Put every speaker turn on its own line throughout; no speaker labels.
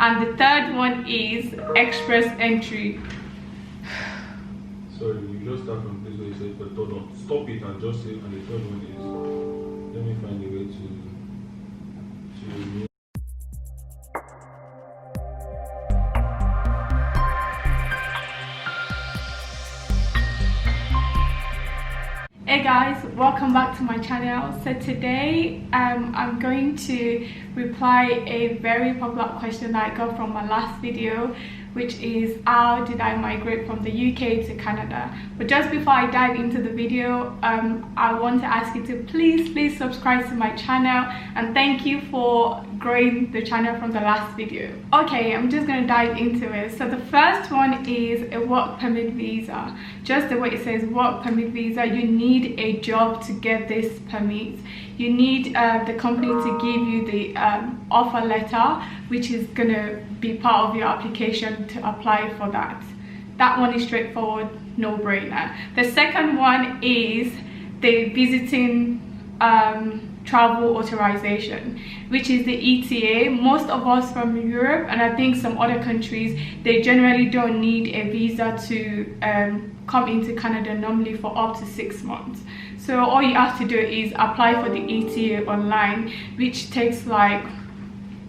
And the third one is express entry.
Sorry, you just start from this way. You say the third one. Stop it and just say, and the third one is. Let me find a way to.
Hey guys, welcome back to my channel. So today I'm going to reply a very popular question that I got from my last video, which is how did I migrate from the UK to Canada. But just before I dive into the video, I want to ask you to please subscribe to my channel, and thank you for growing the channel from the last video. Okay, I'm just going to dive into it. So the first one is a work permit visa. Just the way it says work permit visa, you need a job to get this permit. You need the company to give you the offer letter, which is going to be part of your application to apply for that. That one is straightforward, no-brainer. The second one is the visiting travel authorization, which is the ETA. Most of us from Europe, and I think some other countries, they generally don't need a visa to come into Canada normally for up to 6 months. So all you have to do is apply for the ETA online, which takes like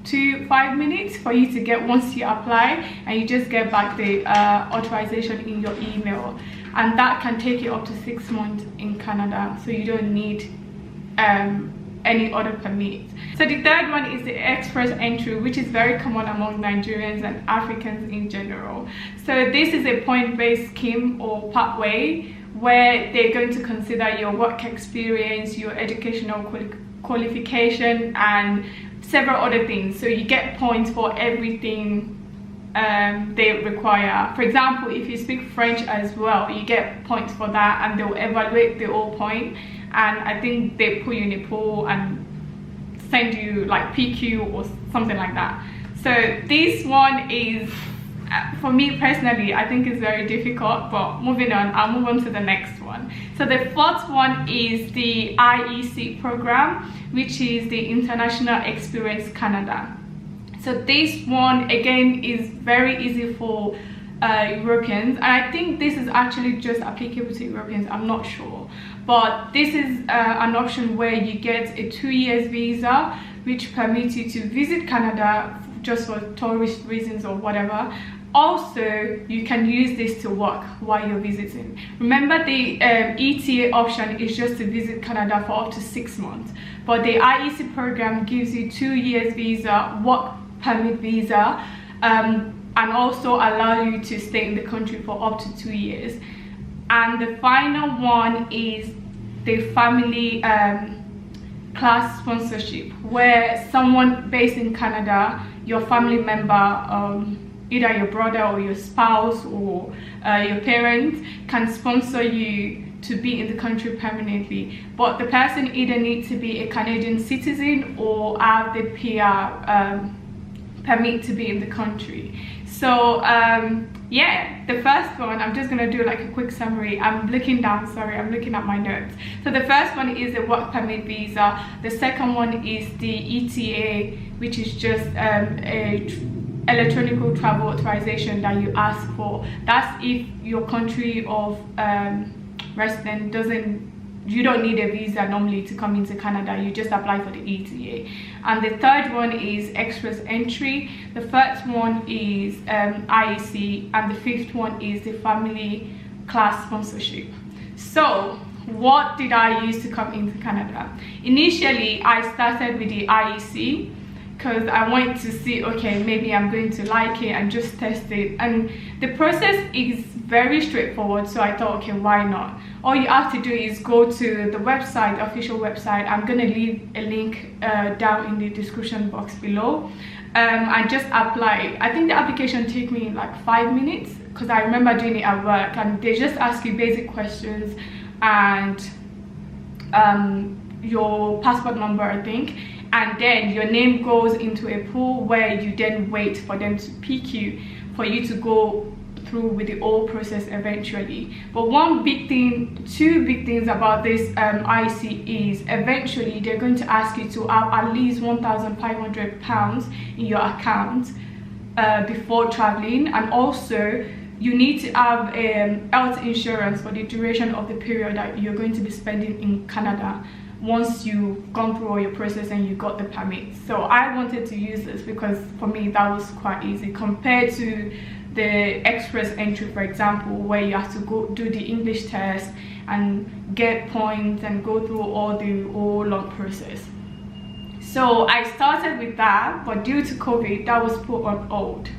2 to 5 minutes for you to get once you apply, and you just get back the authorization in your email, and that can take you up to 6 months in Canada, so you don't need any other permit. So the third one is the express entry, which is very common among Nigerians and Africans in general. So this is a point-based scheme or pathway where they're going to consider your work experience, your educational qualification, and several other things. So you get points for everything they require. For example, if you speak French as well, you get points for that, and they'll evaluate the whole point, and I think they put you in a pool and send you like PQ or something like that. So this one is, for me personally, I think it's very difficult, but moving on, I'll move on to the next one. So the fourth one is the IEC program, which is the International Experience Canada. So this one again is very easy for Europeans, and I think this is actually just applicable to Europeans, I'm not sure, but this is an option where you get a 2 years visa, which permits you to visit Canada just for tourist reasons or whatever. Also, you can use this to work while you're visiting. Remember, the ETA option is just to visit Canada for up to 6 months, but the IEC program gives you 2 years visa, work permit visa, and also allow you to stay in the country for up to 2 years. And the final one is the family class sponsorship, where someone based in Canada, your family member, either your brother or your spouse or your parents, can sponsor you to be in the country permanently. But the person either needs to be a Canadian citizen or have the PR permit to be in the country. So yeah, the first one, I'm just gonna do like a quick summary. I'm looking down, sorry, I'm looking at my notes. So the first one is the work permit visa. The second one is the ETA, which is just a electronic travel authorization that you ask for. That's if your country of resident you don't need a visa normally to come into Canada, you just apply for the ETA. And the third one is express entry. The first one is IEC, and the fifth one is the family class sponsorship. So what did I use to come into Canada? Initially, I started with the IEC because I wanted to see, okay, maybe I'm going to like it and just test it. And the process is very straightforward, so I thought, okay, why not? All you have to do is go to the website, the official website. I'm gonna leave a link down in the description box below, and just apply. I think the application took me like 5 minutes because I remember doing it at work, and they just ask you basic questions and your passport number, I think, and then your name goes into a pool where you then wait for them to pick you for you to go through with the whole process eventually. But two big things about this IC is eventually they're going to ask you to have at least £1,500 in your account before traveling, and also you need to have health insurance for the duration of the period that you're going to be spending in Canada once you've gone through all your process and you got the permit. So I wanted to use this because for me that was quite easy compared to the express entry, for example, where you have to go do the English test and get points and go through all the whole long process. So I started with that, but due to COVID, that was put on hold.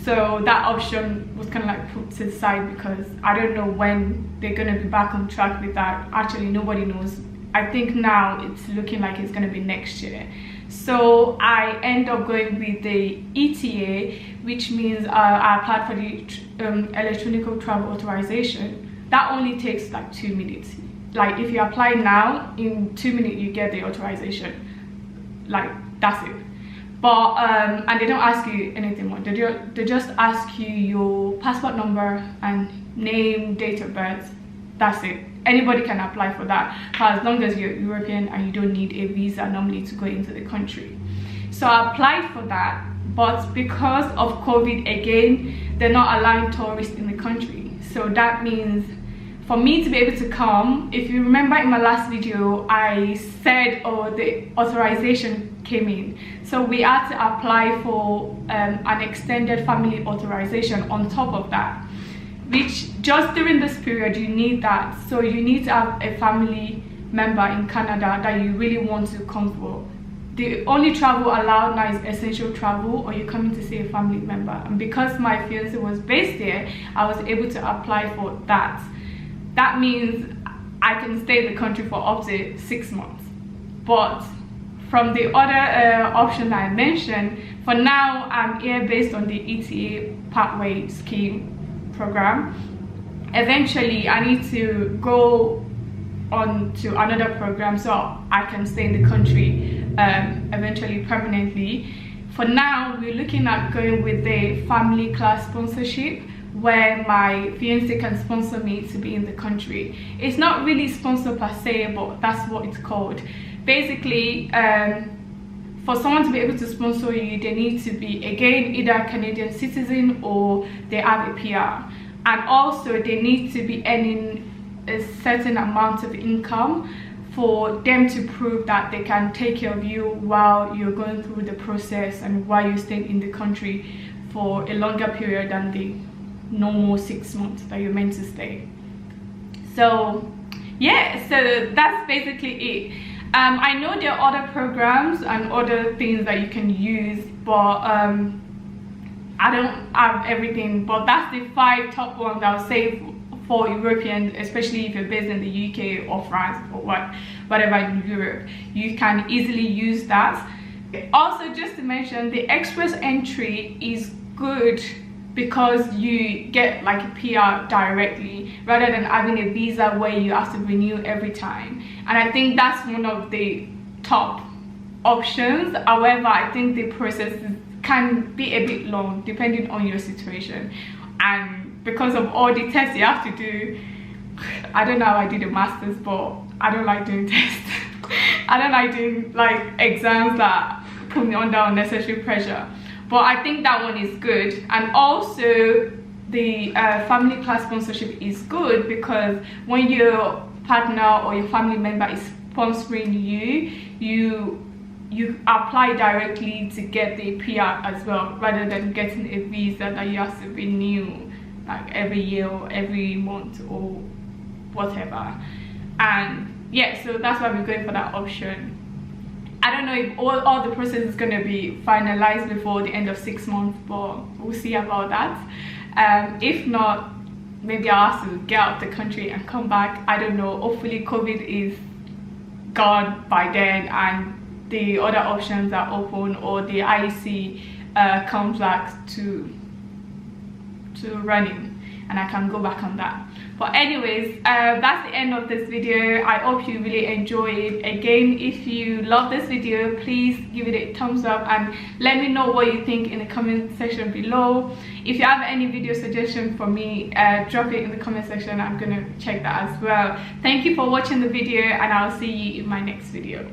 So that option was kind of like put to the side because I don't know when they're going to be back on track with that. Actually, nobody knows. I think now it's looking like it's going to be next year. So I end up going with the ETA, which means I applied for the electronic travel authorization. That only takes like 2 minutes. Like if you apply now, in 2 minutes you get the authorization. Like that's it. But and they don't ask you anything more. They just ask you your passport number and name, date of birth. That's it. Anybody can apply for that, as long as you're European and you don't need a visa normally to go into the country. So I applied for that, but because of COVID again, they're not allowing tourists in the country. So that means for me to be able to come, if you remember in my last video, I said, oh, the authorization came in. So we had to apply for an extended family authorization on top of that, which just during this period you need that. So you need to have a family member in Canada that you really want to come for. The only travel allowed now is essential travel, or you're coming to see a family member. And because my fiance was based there, I was able to apply for that. That means I can stay in the country for up to 6 months. But from the other option that I mentioned, for now I'm here based on the ETA pathway scheme program. Eventually I need to go on to another program so I can stay in the country eventually permanently. For now we're looking at going with the family class sponsorship, where my fiance can sponsor me to be in the country. It's not really sponsor per se, but that's what it's called. Basically, for someone to be able to sponsor you, they need to be, again, either a Canadian citizen or they have a PR. And also they need to be earning a certain amount of income for them to prove that they can take care of you while you're going through the process and while you're staying in the country for a longer period than the normal 6 months that you're meant to stay. So yeah, so that's basically it. I know there are other programs and other things that you can use, but I don't have everything, but that's the 5 top ones I would say for Europeans, especially if you're based in the UK or France or whatever in Europe. You can easily use that. Also, just to mention, the express entry is good because you get like a PR directly rather than having a visa where you have to renew every time. And I think that's one of the top options. However, I think the process can be a bit long depending on your situation, and because of all the tests you have to do. I don't know how I did a master's, but I don't like doing tests. I don't like doing like exams that put me under unnecessary pressure. But I think that one is good. And also the family class sponsorship is good because when your partner or your family member is sponsoring you, you apply directly to get the PR as well, rather than getting a visa that you have to renew like every year or every month or whatever. And yeah, so that's why we're going for that option. I don't know if all the process is going to be finalized before the end of 6 months, but we'll see about that. If not, maybe I'll have to get out of the country and come back. I don't know. Hopefully COVID is gone by then and the other options are open, or the IEC comes back to running and I can go back on that. But anyways, that's the end of this video. I hope you really enjoy it. Again, if you love this video, please give it a thumbs up and let me know what you think in the comment section below. If you have any video suggestion for me, drop it in the comment section. I'm gonna check that as well. Thank you for watching the video, and I'll see you in my next video.